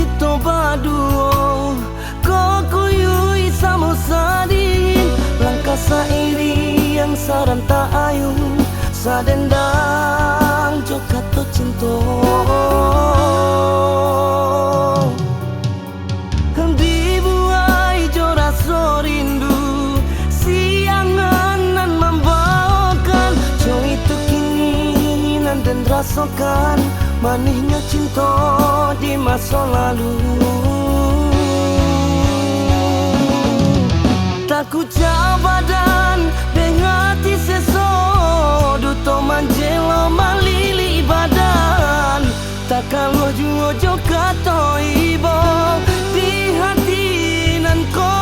kita berdua, kau kuyui sama sadin. Langkah sairi yang saran tak ayu, sadendang joka to cinta. Dibuai jo rasa rindu, siangan nan membawakan. Jo itu keinginan dan rasakan manisnya cinta di masa lalu. Takut jabadan dengati seso, duto manjelo malili badan. Tak kalau juo jo kato ibo di hati nan ko.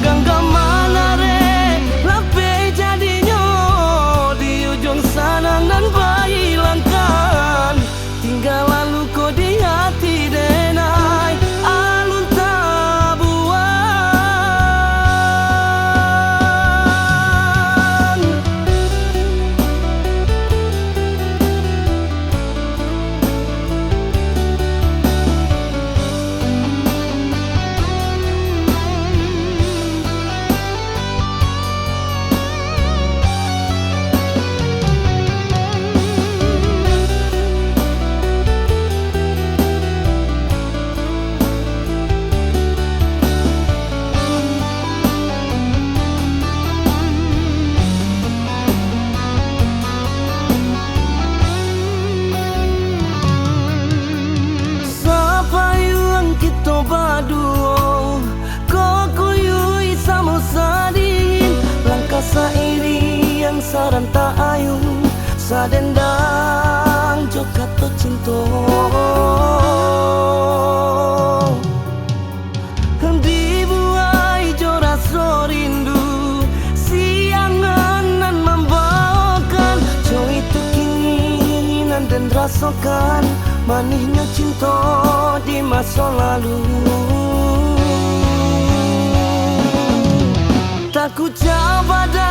Gangga mana re lape jadinya di ujung sana nan bayi langkan. Tinggal lalu ko di hati denai alun tabuan. Berdua, kau kuyui sama sadin. Langkah sairi yang saran tak ayu, sadendang joka to cinta. Dibuai jo rasa rindu, siangan nan membawakan. Jo itu keinginan dan rasakan manisnya cinta di masa lalu. Takut jabadan